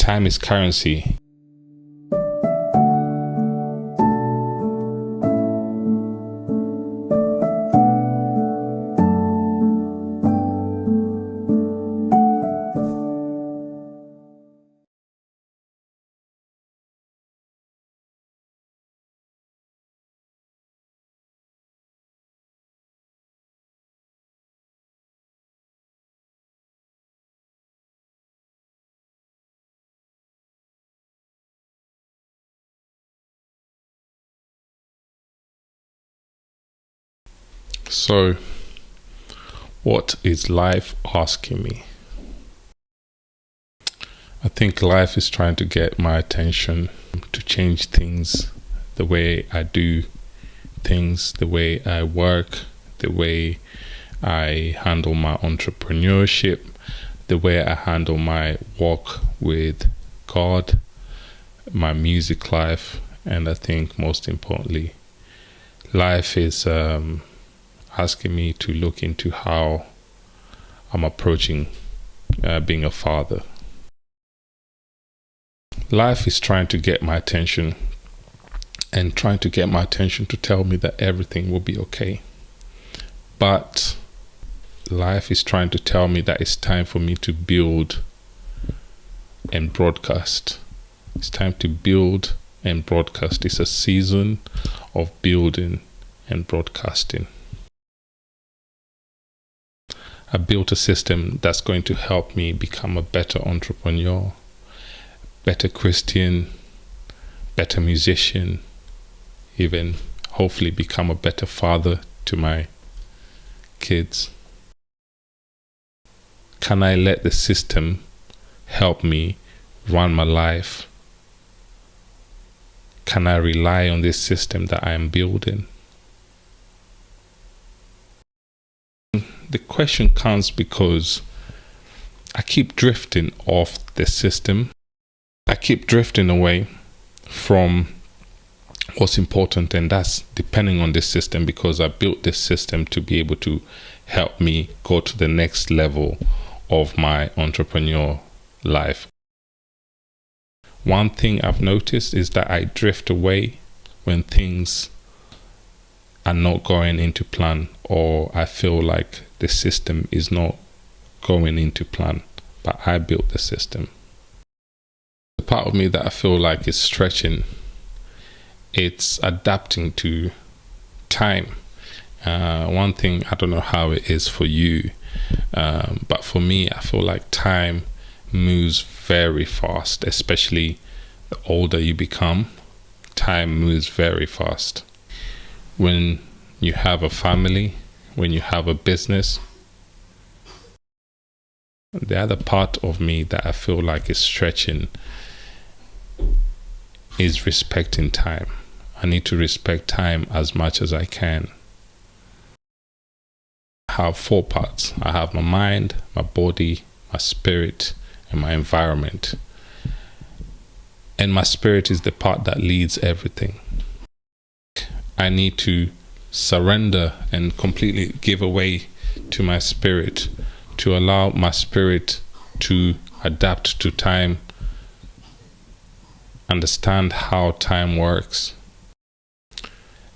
Time is currency. So, what is life asking me? I think life is trying to get my attention to change things, the way I do things, the way I work, the way I handle my entrepreneurship, the way I handle my walk with God, my music life, and I think most importantly, life is asking me to look into how I'm approaching being a father. Life is trying to get my attention and trying to get my attention to tell me that everything will be okay. But life is trying to tell me that it's time for me to build and broadcast. It's time to build and broadcast. It's a season of building and broadcasting. I built a system that's going to help me become a better entrepreneur, better Christian, better musician, even hopefully become a better father to my kids. Can I let the system help me run my life? Can I rely on this system that I am building? The question comes because I keep drifting off the system. I keep drifting away from what's important, and that's depending on this system, because I built this system to be able to help me go to the next level of my entrepreneur life. One thing I've noticed is that I drift away when things are not going into plan, or I feel like the system is not going into plan, but I built the system. The part of me that I feel like is stretching, it's adapting to time. One thing, I don't know how it is for you, but for me, I feel like time moves very fast, especially the older you become. Time moves very fast. When you have a family, when you have a business, the other part of me that I feel like is stretching is respecting time. I need to respect time as much as I can. I have 4 parts. I have my mind, my body, my spirit, and my environment. And my spirit is the part that leads everything. I need to surrender and completely give away to my spirit, to allow my spirit to adapt to time, understand how time works.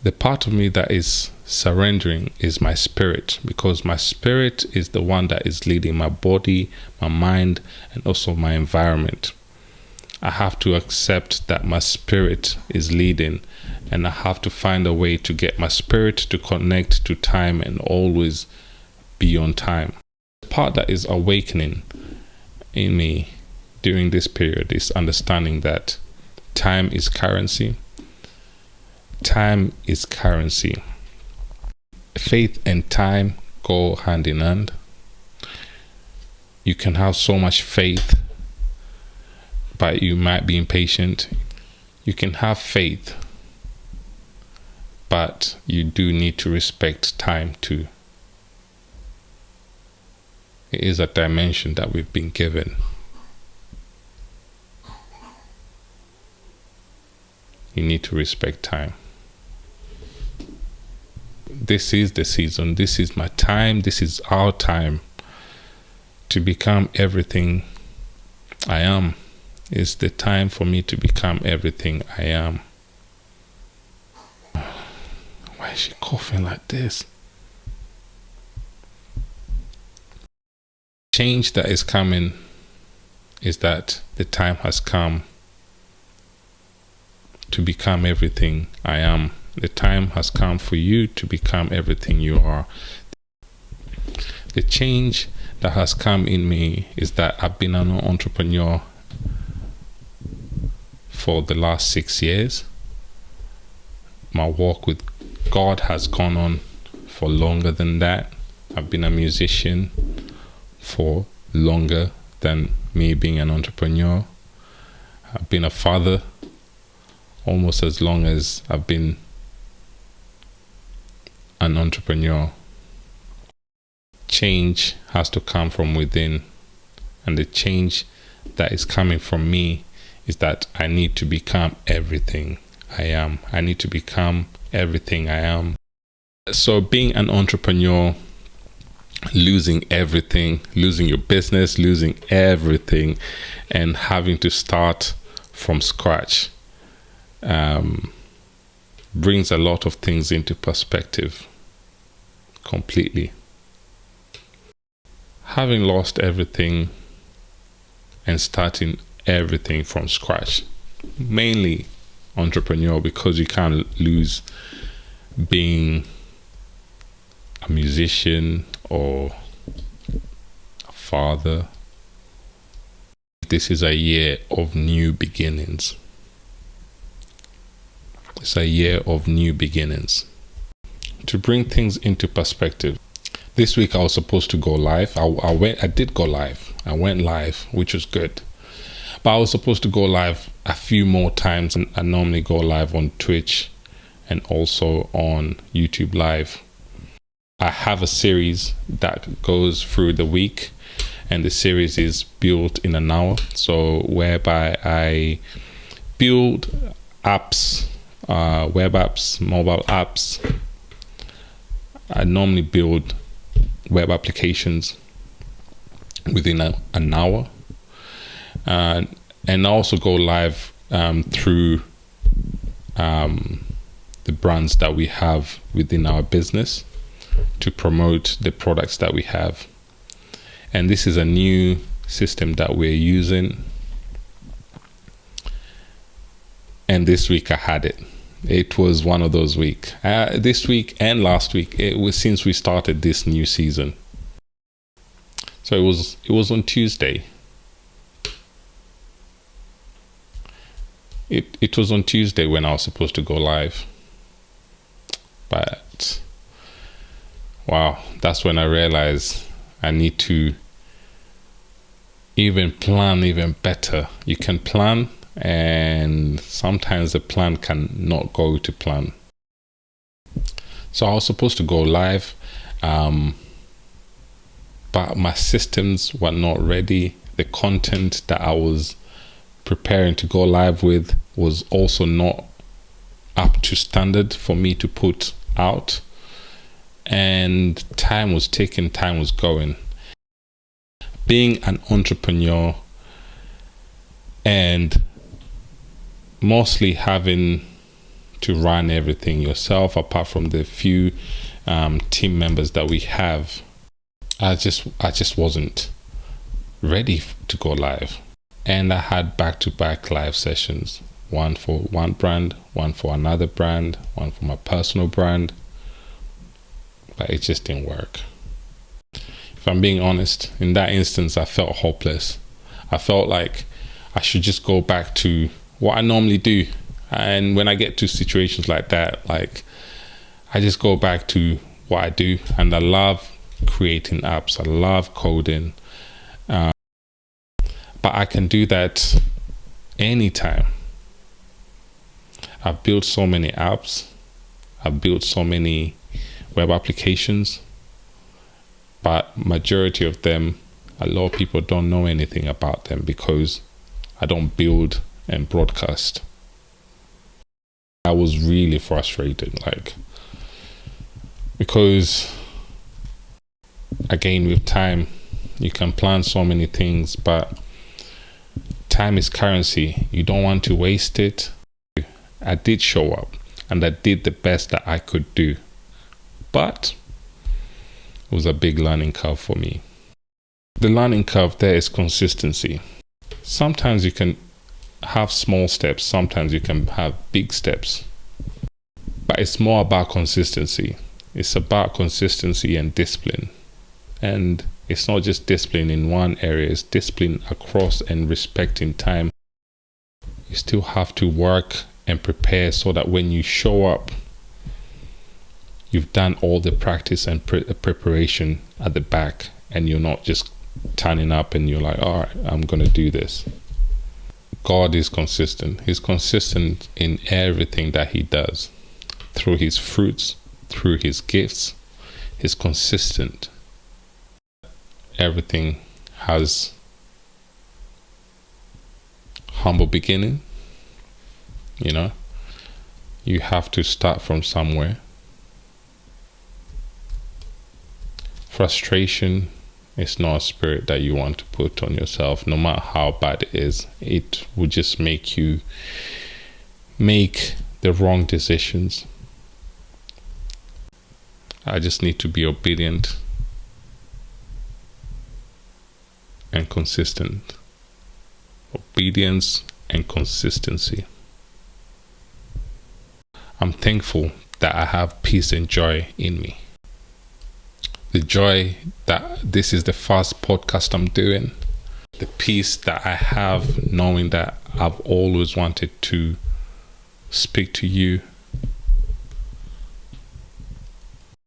The part of me that is surrendering is my spirit, because my spirit is the one that is leading my body, my mind, and also my environment. I have to accept that my spirit is leading, and I have to find a way to get my spirit to connect to time and always be on time. The part that is awakening in me during this period is understanding that time is currency. Time is currency. Faith and time go hand in hand. You can have so much faith, but you might be impatient. You can have faith, but you do need to respect time too. It is a dimension that we've been given. You need to respect time. This is the season. This is my time. This is our time to become everything I am is the time for me to become everything I am. Why is she coughing like this? Change that is coming is that the time has come to become everything I am. The time has come for you to become everything you are. The change that has come in me is that I've been an entrepreneur for the last 6 years. My walk with God has gone on for longer than that. I've been a musician for longer than me being an entrepreneur. I've been a father almost as long as I've been an entrepreneur. Change has to come from within, and the change that is coming from me is that I need to become everything I am. I need to become everything I am. So being an entrepreneur, losing everything, losing your business, losing everything, and having to start from scratch brings a lot of things into perspective completely. Having lost everything and starting everything from scratch, mainly entrepreneur, because you can't lose being a musician or a father. This is a year of new beginnings. It's a year of new beginnings. To bring things into perspective, this week I was supposed to go live. I did go live. I went live, which was good. But I was supposed to go live a few more times. I normally go live on Twitch and also on YouTube Live. I have a series that goes through the week, and the series is built in an hour. So whereby I build apps, web apps, mobile apps. I normally build web applications within an hour, and I also go live through the brands that we have within our business to promote the products that we have. And this is a new system that we're using, and this week I had it. It was one of those weeks. This week and last week, it was since we started this new season. So it was on Tuesday. It was on Tuesday when I was supposed to go live. But wow, that's when I realized I need to even plan even better. You can plan, and sometimes the plan can not go to plan. So I was supposed to go live, but my systems were not ready. The content that I was preparing to go live with was also not up to standard for me to put out, and time was ticking, time was going. Being an entrepreneur and mostly having to run everything yourself, apart from the few team members that we have, I just wasn't ready to go live. And I had back-to-back live sessions, one for one brand, one for another brand, one for my personal brand, but it just didn't work. If I'm being honest, in that instance I felt hopeless. I felt like I should just go back to what I normally do. And when I get to situations like that, like, I just go back to what I do. And I love creating apps. I love coding. But I can do that anytime. I've built so many apps. I've built so many web applications. But majority of them, a lot of people don't know anything about them because I don't build and broadcast. I was really frustrated, because again, with time, you can plan so many things, but Time is currency. You don't want to waste it. I did show up and I did the best that I could do. But it was a big learning curve for me. The learning curve there is consistency. Sometimes you can have small steps, sometimes you can have big steps. But it's more about consistency. It's about consistency and discipline. And it's not just discipline in one area, it's discipline across and respecting time. You still have to work and prepare so that when you show up, you've done all the practice and preparation at the back, and you're not just turning up and you're like, all right, I'm going to do this. God is consistent. He's consistent in everything that he does. Through his fruits, through his gifts, he's consistent. Everything has humble beginning. You know, you have to start from somewhere. Frustration is not a spirit that you want to put on yourself. No matter how bad it is, it will just make you make the wrong decisions. I just need to be obedient and consistent. Obedience and consistency. I'm thankful that I have peace and joy in me. The joy that this is the first podcast I'm doing. The peace that I have knowing that I've always wanted to speak to you.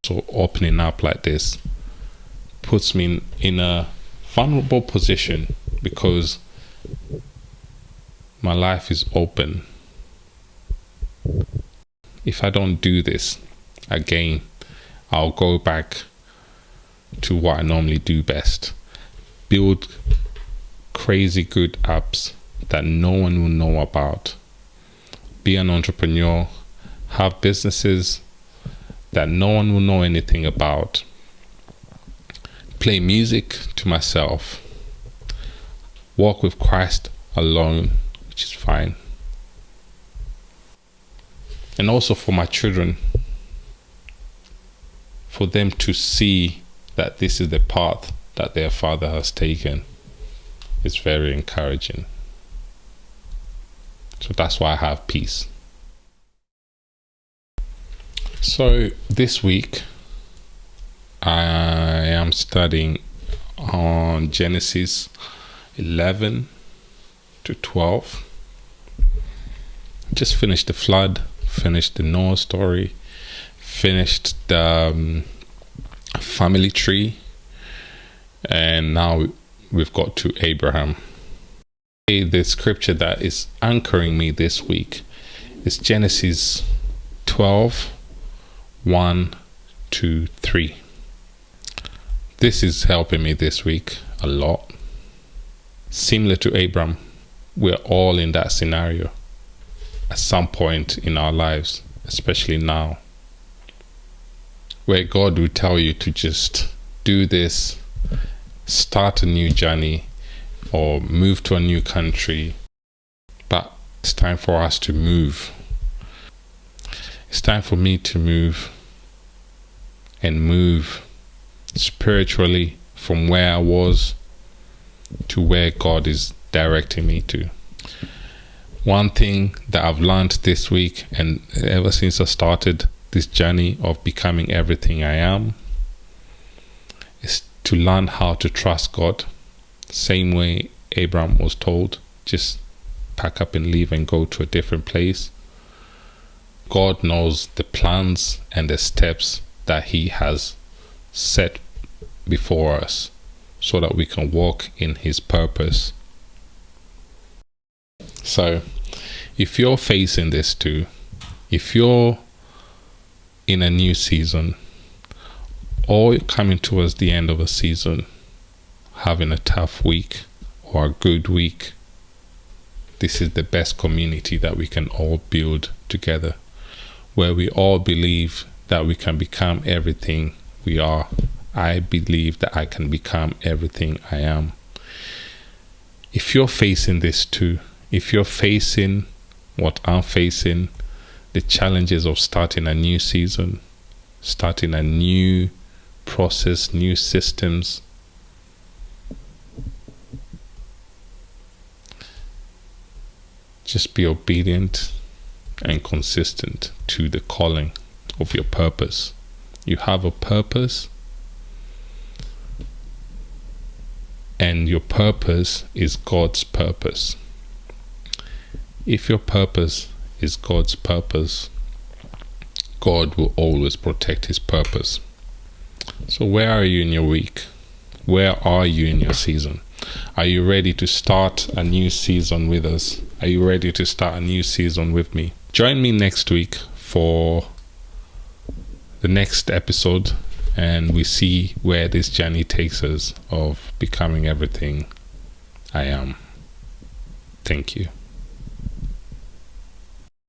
So opening up like this puts me in a vulnerable position because my life is open. If I don't do this again, I'll go back to what I normally do best. Build crazy good apps that no one will know about. Be an entrepreneur. Have businesses that no one will know anything about. Play music to myself. Walk with Christ alone, which is fine. And also for my children, for them to see that this is the path that their father has taken. It's very encouraging. So that's why I have peace. So this week, I am studying on Genesis 11 to 12. Just finished the flood, finished the Noah story, finished the family tree, and now we've got to Abraham. The scripture that is anchoring me this week is Genesis 12, 1 to 3. This is helping me this week a lot. Similar to Abraham, we're all in that scenario at some point in our lives, especially now, where God will tell you to just do this, start a new journey, or move to a new country. But it's time for us to move. It's time for me to move and move spiritually from where I was to where God is directing me to. One thing that I've learned this week, and ever since I started this journey of becoming everything I am, is to learn how to trust God. Same way Abraham was told, just pack up and leave and go to a different place. God knows the plans and the steps that he has set before us so that we can walk in his purpose. So if you're facing this too, if you're in a new season or coming towards the end of a season, having a tough week or a good week, this is the best community that we can all build together, where we all believe that we can become everything we are. I believe that I can become everything I am. If you're facing this too, if you're facing what I'm facing, the challenges of starting a new season, starting a new process, new systems, just be obedient and consistent to the calling of your purpose. You have a purpose, and your purpose is God's purpose. If your purpose is God's purpose, God will always protect his purpose. So where are you in your week? Where are you in your season? Are you ready to start a new season with us? Are you ready to start a new season with me? Join me next week for the next episode, and we see where this journey takes us of becoming everything I am. Thank you.